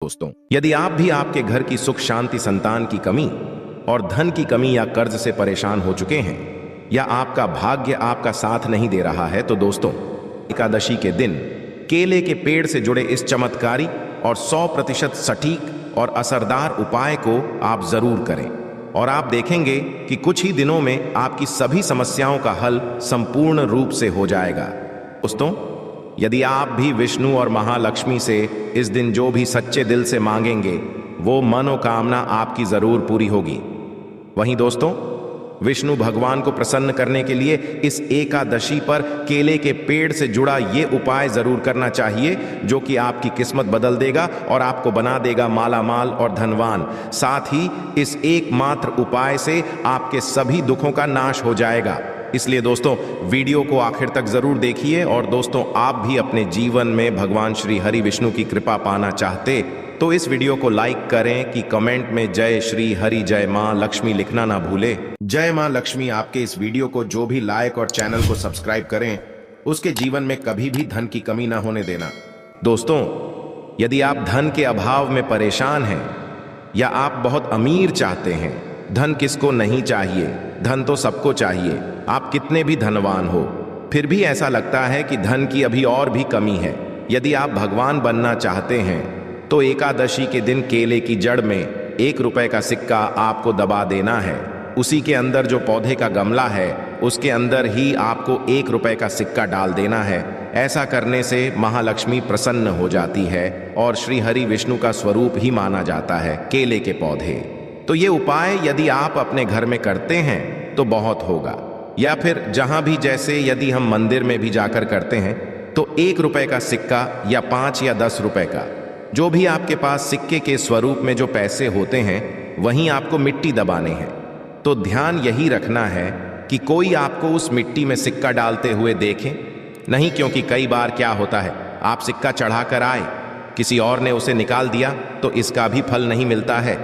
दोस्तों, यदि आप भी आपके घर की सुख शांति, संतान की कमी और धन की कमी या कर्ज से परेशान हो चुके हैं, या आपका भाग्य आपका साथ नहीं दे रहा है, तो दोस्तों, एकादशी के दिन केले के पेड़ से जुड़े इस चमत्कारी और 100% सटीक और असरदार उपाय को आप जरूर करें और आप देखेंगे कि कुछ ही दिनों में आपकी सभी समस्याओं का हल संपूर्ण रूप से हो जाएगा। दोस्तों, यदि आप भी विष्णु और महालक्ष्मी से इस दिन जो भी सच्चे दिल से मांगेंगे, वो मनोकामना आपकी जरूर पूरी होगी। वहीं दोस्तों, विष्णु भगवान को प्रसन्न करने के लिए इस एकादशी पर केले के पेड़ से जुड़ा ये उपाय जरूर करना चाहिए, जो कि आपकी किस्मत बदल देगा और आपको बना देगा मालामाल और धनवान। साथ ही इस एकमात्र उपाय से आपके सभी दुखों का नाश हो जाएगा। इसलिए दोस्तों, वीडियो को आखिर तक जरूर देखिए। और दोस्तों, आप भी अपने जीवन में भगवान श्री हरि विष्णु की कृपा पाना चाहते तो इस वीडियो को लाइक करें कि कमेंट में जय श्री हरि जय मां लक्ष्मी लिखना ना भूले। जय मां लक्ष्मी आपके इस वीडियो को जो भी लाइक और चैनल को सब्सक्राइब करें, उसके जीवन में कभी भी धन की कमी ना होने देना। दोस्तों, यदि आप धन के अभाव में परेशान हैं या आप बहुत अमीर चाहते हैं, धन किसको नहीं चाहिए, धन तो सबको चाहिए। आप कितने भी धनवान हो, फिर भी ऐसा लगता है कि धन की अभी और भी कमी है। यदि आप भगवान बनना चाहते हैं तो एकादशी के दिन केले की जड़ में 1 रुपए का सिक्का आपको दबा देना है। उसी के अंदर जो पौधे का गमला है, उसके अंदर ही आपको 1 रुपए का सिक्का डाल देना है। ऐसा करने से महालक्ष्मी प्रसन्न हो जाती है और श्री हरि विष्णु का स्वरूप ही माना जाता है केले के पौधे। तो ये उपाय यदि आप अपने घर में करते हैं तो बहुत होगा, या फिर जहां भी, जैसे यदि हम मंदिर में भी जाकर करते हैं तो 1 रुपए का सिक्का या 5 या 10 रुपए का, जो भी आपके पास सिक्के के स्वरूप में जो पैसे होते हैं, वहीं आपको मिट्टी दबाने हैं। तो ध्यान यही रखना है कि कोई आपको उस मिट्टी में सिक्का डालते हुए देखे नहीं, क्योंकि कई बार क्या होता है, आप सिक्का चढ़ाकर आए, किसी और ने उसे निकाल दिया तो इसका भी फल नहीं मिलता है।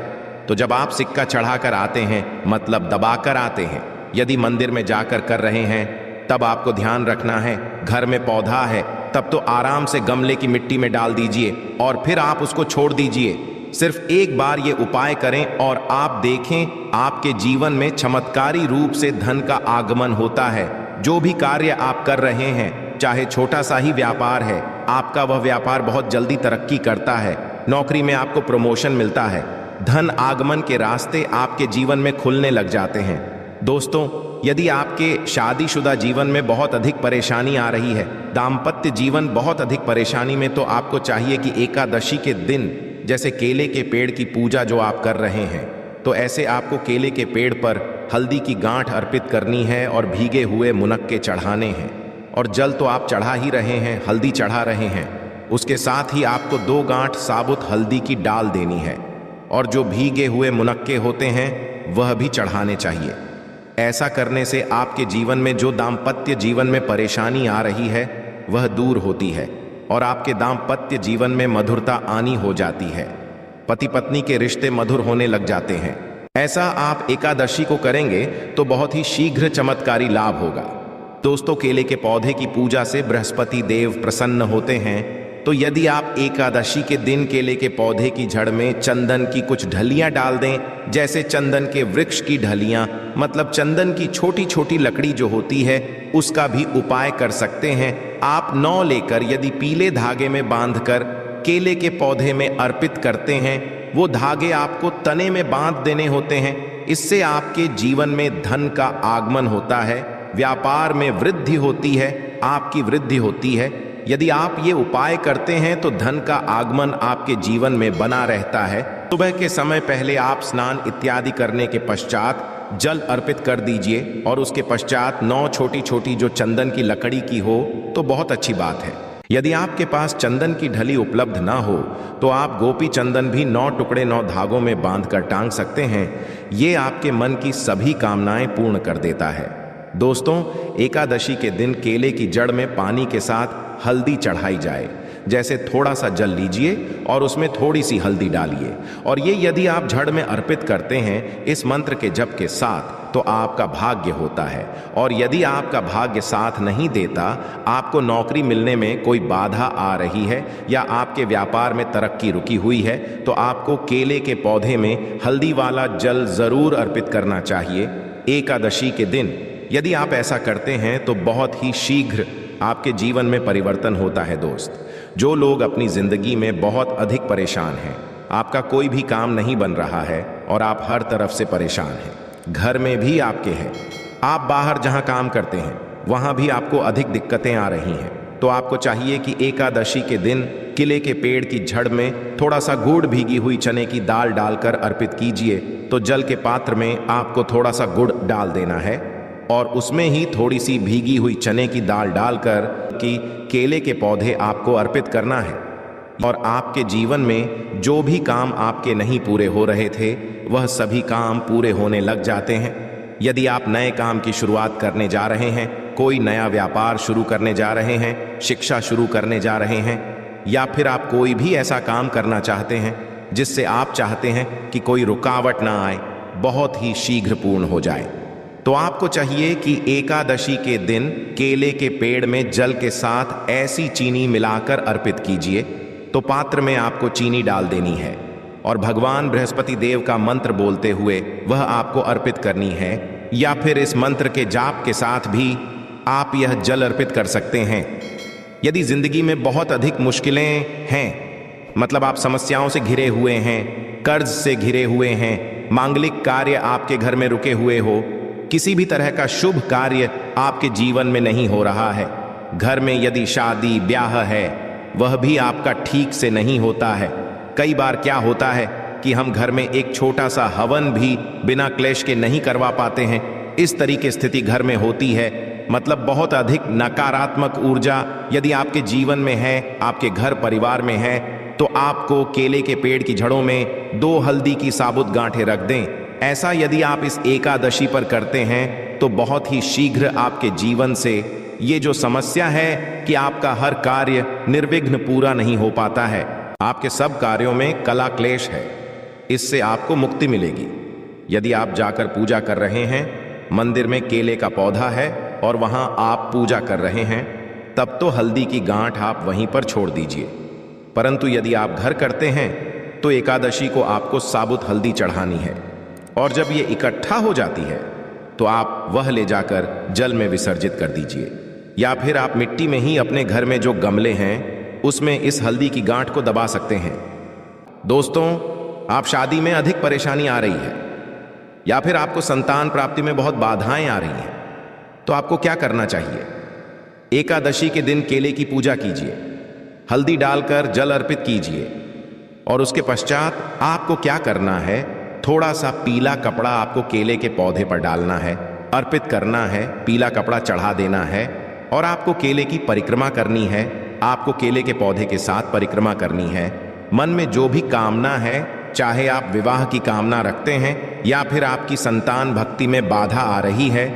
तो जब आप सिक्का चढ़ाकर आते हैं, मतलब दबाकर आते हैं, यदि मंदिर में जाकर कर रहे हैं, तब आपको ध्यान रखना है, घर में पौधा है तब तो आराम से गमले की मिट्टी में डाल दीजिए और फिर आप उसको छोड़ दीजिए। सिर्फ एक बार ये उपाय करें और आप देखें आपके जीवन में चमत्कारी रूप से धन का आगमन होता है। जो भी कार्य आप कर रहे हैं, चाहे छोटा सा ही व्यापार है, आपका वह व्यापार बहुत जल्दी तरक्की करता है। नौकरी में आपको प्रमोशन मिलता है, धन आगमन के रास्ते आपके जीवन में खुलने लग जाते हैं। दोस्तों, यदि आपके शादीशुदा जीवन में बहुत अधिक परेशानी आ रही है, दाम्पत्य जीवन बहुत अधिक परेशानी में, तो आपको चाहिए कि एकादशी के दिन, जैसे केले के पेड़ की पूजा जो आप कर रहे हैं, तो ऐसे आपको केले के पेड़ पर हल्दी की गांठ अर्पित करनी है और भीगे हुए मुनक्के चढ़ाने हैं। और जल तो आप चढ़ा ही रहे हैं, हल्दी चढ़ा रहे हैं, उसके साथ ही आपको 2 गांठ साबुत हल्दी की डाल देनी है और जो भीगे हुए मुनक्के होते हैं वह भी चढ़ाने चाहिए। ऐसा करने से आपके जीवन में जो दाम्पत्य जीवन में परेशानी आ रही है वह दूर होती है और आपके दाम्पत्य जीवन में मधुरता आनी हो जाती है। पति पत्नी के रिश्ते मधुर होने लग जाते हैं। ऐसा आप एकादशी को करेंगे तो बहुत ही शीघ्र चमत्कारी लाभ होगा। दोस्तों, केले के पौधे की पूजा से बृहस्पति देव प्रसन्न होते हैं। तो यदि आप एकादशी के दिन केले के पौधे की जड़ में चंदन की कुछ ढलियां डाल दें, जैसे चंदन के वृक्ष की ढलियां, मतलब चंदन की छोटी छोटी लकड़ी जो होती है, उसका भी उपाय कर सकते हैं। आप 9 लेकर यदि पीले धागे में बांधकर केले के पौधे में अर्पित करते हैं, वो धागे आपको तने में बांध देने होते हैं। इससे आपके जीवन में धन का आगमन होता है, व्यापार में वृद्धि होती है, आपकी वृद्धि होती है। यदि आप ये उपाय करते हैं तो धन का आगमन आपके जीवन में बना रहता है। सुबह के समय पहले आप स्नान इत्यादि करने के पश्चात जल अर्पित कर दीजिए और उसके पश्चात 9 छोटी छोटी जो चंदन की लकड़ी की हो तो बहुत अच्छी बात है। यदि आपके पास चंदन की ढली उपलब्ध ना हो तो आप गोपी चंदन भी 9 टुकड़े 9 धागों में बांधकर टांग सकते हैं। ये आपके मन की सभी कामनाएं पूर्ण कर देता है। दोस्तों, एकादशी के दिन केले की जड़ में पानी के साथ हल्दी चढ़ाई जाए। जैसे थोड़ा सा जल लीजिए और उसमें थोड़ी सी हल्दी डालिए, और ये यदि आप झड़ में अर्पित करते हैं इस मंत्र के जप के साथ, तो आपका भाग्य होता है। और यदि आपका भाग्य साथ नहीं देता, आपको नौकरी मिलने में कोई बाधा आ रही है या आपके व्यापार में तरक्की रुकी हुई है, तो आपको केले के पौधे में हल्दी वाला जल जरूर अर्पित करना चाहिए एकादशी के दिन। यदि आप ऐसा करते हैं तो बहुत ही शीघ्र आपके जीवन में परिवर्तन होता है। दोस्त, जो लोग अपनी जिंदगी में बहुत अधिक परेशान हैं, आपका कोई भी काम नहीं बन रहा है और आप हर तरफ से परेशान हैं, घर में भी आपके हैं, आप बाहर जहां काम करते हैं वहां भी आपको अधिक दिक्कतें आ रही हैं, तो आपको चाहिए कि एकादशी के दिन केले के पेड़ की जड़ में थोड़ा सा गुड़ भीगी हुई चने की दाल डालकर अर्पित कीजिए। तो जल के पात्र में आपको थोड़ा सा गुड़ डाल देना है और उसमें ही थोड़ी सी भीगी हुई चने की दाल डालकर कि केले के पौधे आपको अर्पित करना है। और आपके जीवन में जो भी काम आपके नहीं पूरे हो रहे थे, वह सभी काम पूरे होने लग जाते हैं। यदि आप नए काम की शुरुआत करने जा रहे हैं, कोई नया व्यापार शुरू करने जा रहे हैं, शिक्षा शुरू करने जा रहे हैं, या फिर आप कोई भी ऐसा काम करना चाहते हैं जिससे आप चाहते हैं कि कोई रुकावट ना आए, बहुत ही शीघ्र पूर्ण हो जाए, तो आपको चाहिए कि एकादशी के दिन केले के पेड़ में जल के साथ ऐसी चीनी मिलाकर अर्पित कीजिए। तो पात्र में आपको चीनी डाल देनी है और भगवान बृहस्पति देव का मंत्र बोलते हुए वह आपको अर्पित करनी है, या फिर इस मंत्र के जाप के साथ भी आप यह जल अर्पित कर सकते हैं। यदि जिंदगी में बहुत अधिक मुश्किलें हैं, मतलब आप समस्याओं से घिरे हुए हैं, कर्ज से घिरे हुए हैं, मांगलिक कार्य आपके घर में रुके हुए हो, किसी भी तरह का शुभ कार्य आपके जीवन में नहीं हो रहा है, घर में यदि शादी ब्याह है वह भी आपका ठीक से नहीं होता है। कई बार क्या होता है कि हम घर में एक छोटा सा हवन भी बिना क्लेश के नहीं करवा पाते हैं। इस तरीके स्थिति घर में होती है, मतलब बहुत अधिक नकारात्मक ऊर्जा यदि आपके जीवन में है, आपके घर परिवार में है, तो आपको केले के पेड़ की जड़ों में 2 हल्दी की साबुत गांठें रख दें। ऐसा यदि आप इस एकादशी पर करते हैं तो बहुत ही शीघ्र आपके जीवन से ये जो समस्या है कि आपका हर कार्य निर्विघ्न पूरा नहीं हो पाता है, आपके सब कार्यों में कला क्लेश है, इससे आपको मुक्ति मिलेगी। यदि आप जाकर पूजा कर रहे हैं, मंदिर में केले का पौधा है और वहां आप पूजा कर रहे हैं, तब तो हल्दी की गांठ आप वहीं पर छोड़ दीजिए। परंतु यदि आप घर करते हैं तो एकादशी को आपको साबुत हल्दी चढ़ानी है, और जब ये इकट्ठा हो जाती है तो आप वह ले जाकर जल में विसर्जित कर दीजिए, या फिर आप मिट्टी में ही अपने घर में जो गमले हैं उसमें इस हल्दी की गांठ को दबा सकते हैं। दोस्तों, आप शादी में अधिक परेशानी आ रही है या फिर आपको संतान प्राप्ति में बहुत बाधाएं आ रही हैं, तो आपको क्या करना चाहिए? एकादशी के दिन केले की पूजा कीजिए, हल्दी डालकर जल अर्पित कीजिए, और उसके पश्चात आपको क्या करना है, थोड़ा सा पीला कपड़ा आपको केले के पौधे पर डालना है, अर्पित करना है, पीला कपड़ा चढ़ा देना है, और आपको केले की परिक्रमा करनी है। आपको केले के पौधे के साथ परिक्रमा करनी है। मन में जो भी कामना है, चाहे आप विवाह की कामना रखते हैं या फिर आपकी संतान भक्ति में बाधा आ रही है,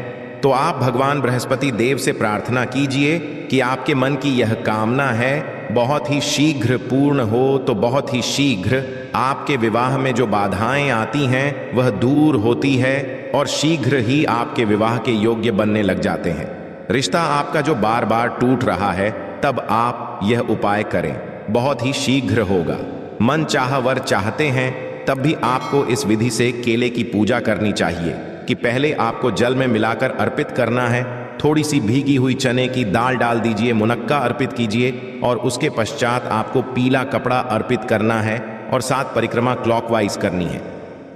तो आप भगवान बृहस्पति देव से प्रार्थना कीजिए कि आपके मन की यह कामना है बहुत ही शीघ्र पूर्ण हो। तो बहुत ही शीघ्र आपके विवाह में जो बाधाएं आती हैं वह दूर होती है और शीघ्र ही आपके विवाह के योग्य बनने लग जाते हैं। रिश्ता आपका जो बार बार टूट रहा है, तब आप यह उपाय करें, बहुत ही शीघ्र होगा। मन चाह वर चाहते हैं, तब भी आपको इस विधि से केले की पूजा करनी चाहिए कि पहले आपको जल में मिलाकर अर्पित करना है, थोड़ी सी भीगी हुई चने की दाल डाल दीजिए, मुनक्का अर्पित कीजिए, और उसके पश्चात आपको पीला कपड़ा अर्पित करना है और 7 परिक्रमा क्लॉकवाइज करनी है।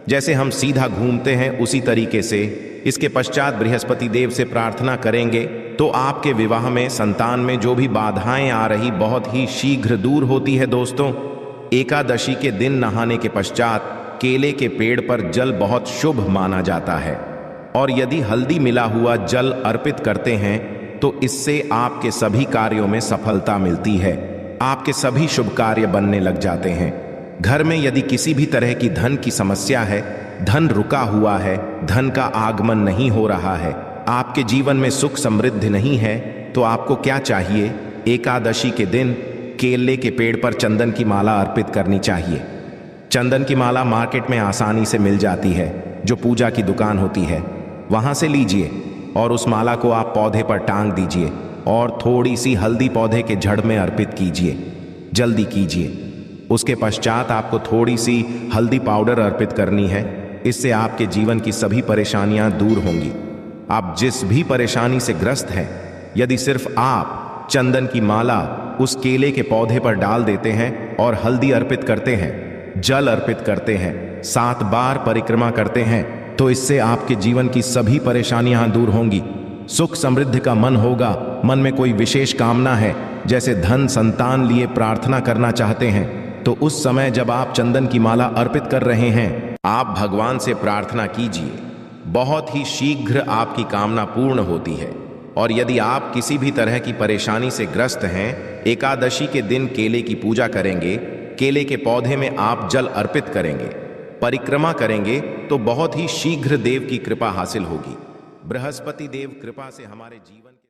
जैसे हम सीधा घूमते हैं उसी तरीके से इसके पश्चात बृहस्पति देव से प्रार्थना करेंगे तो आपके विवाह में, संतान में जो भी बाधाएं आ रही बहुत ही शीघ्र दूर होती है। दोस्तों, एकादशी के दिन नहाने के पश्चात केले के पेड़ पर जल बहुत शुभ माना जाता है, और यदि हल्दी मिला हुआ जल अर्पित करते हैं तो इससे आपके सभी कार्यों में सफलता मिलती है, आपके सभी शुभ कार्य बनने लग जाते हैं। घर में यदि किसी भी तरह की धन की समस्या है, धन रुका हुआ है, धन का आगमन नहीं हो रहा है, आपके जीवन में सुख समृद्धि नहीं है, तो आपको क्या चाहिए? एकादशी के दिन केले के पेड़ पर चंदन की माला अर्पित करनी चाहिए। चंदन की माला मार्केट में आसानी से मिल जाती है, जो पूजा की दुकान होती है वहां से लीजिए और उस माला को आप पौधे पर टांग दीजिए और थोड़ी सी हल्दी पौधे के जड़ में अर्पित कीजिए। जल्दी कीजिए। उसके पश्चात आपको थोड़ी सी हल्दी पाउडर अर्पित करनी है। इससे आपके जीवन की सभी परेशानियां दूर होंगी। आप जिस भी परेशानी से ग्रस्त हैं, यदि सिर्फ आप चंदन की माला उस केले के पौधे पर डाल देते हैं और हल्दी अर्पित करते हैं, जल अर्पित करते हैं, 7 बार परिक्रमा करते हैं, तो इससे आपके जीवन की सभी परेशानियां दूर होंगी। सुख समृद्धि का मन होगा। मन में कोई विशेष कामना है, जैसे धन संतान लिए प्रार्थना करना चाहते हैं, तो उस समय जब आप चंदन की माला अर्पित कर रहे हैं, आप भगवान से प्रार्थना कीजिए। बहुत ही शीघ्र आपकी कामना पूर्ण होती है। और यदि आप किसी भी तरह की परेशानी से ग्रस्त हैं, एकादशी के दिन केले की पूजा करेंगे, केले के पौधे में आप जल अर्पित करेंगे, परिक्रमा करेंगे, तो बहुत ही शीघ्र देव की कृपा हासिल होगी। बृहस्पति देव कृपा से हमारे जीवन